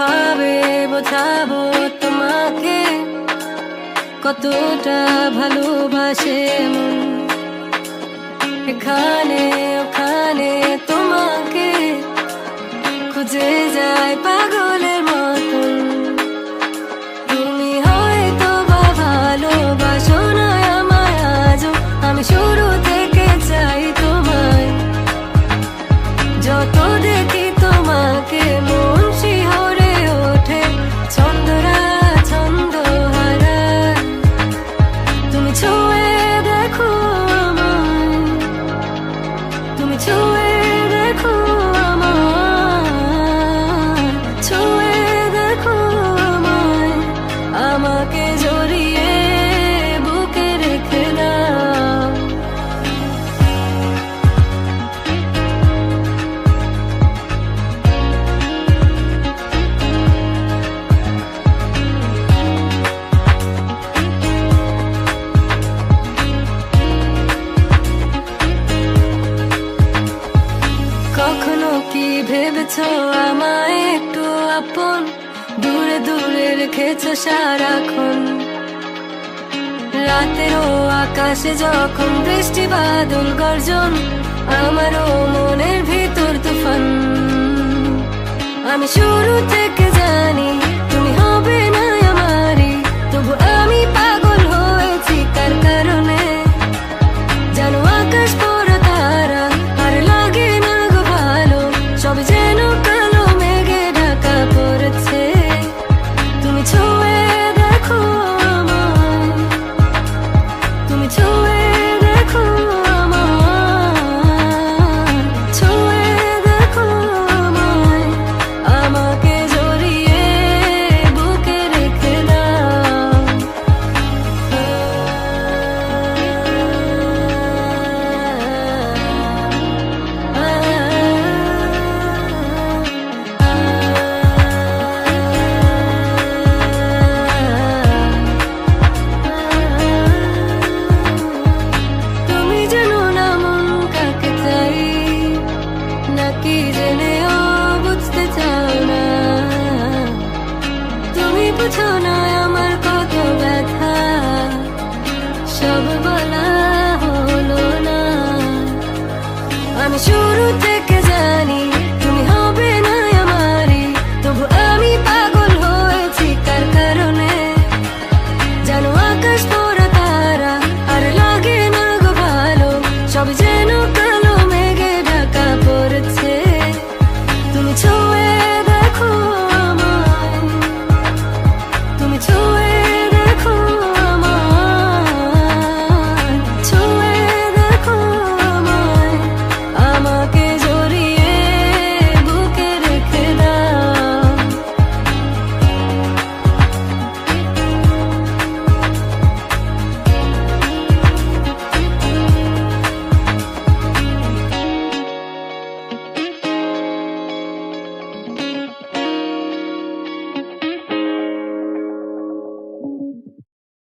কিভাবে বোঝাবো তোমাকে কতটা ভালোবাসে মন। এখানে ওখানে তোমাকে খুঁজে যায় পাগলের মতন। তুমি হয়তো বা ভালোবাসো না আমায় আজও, আমি শুরু থেকে চাই তোমায়। যত দেখি তোমাকে মন শিহরে ওঠে, ছন্দরা ছন্দ হারায়। তুমি ছুঁয়ে দেখো আমায়, তুমি ছুঁয়ে দেখো আমায়, ছুঁয়ে দেখো আমায়, আমাকে জড়িয়ে বুকে রেখে দাও। কখনো কি ভেবেছো আমায় একটু আপন, দূরে দূরে রেখেছো সারাক্ষণ। রাতেরও আকাশে যখন বৃষ্টি বাদল গর্জন, আমারও মনের ভিতর তুফান। আমি শুরু থেকে জানি তুমি হবে না আমারই, তবু আমি পাগল হয়েছি কার কারণে। জানো আকাশ পড়া তারা আর লাগে না গো ভালো, সব যেন কালো মেঘে ঢাকা পড়েছে। তুমি ছুঁয়ে দেখো আমায়, তুমি ছুঁয়ে দেখো আমায়, ছুঁয়ে দেখো আমায়, আমাকে জড়িয়ে বুকে রেখে দাও। তুমি জানো না মন কাকে চাই, নাকি জেনেও বুঝতে চাও না। তুমি বুঝো না আমার কত ব্যথা, সব বলা হলো না। আমি শুরু থেকে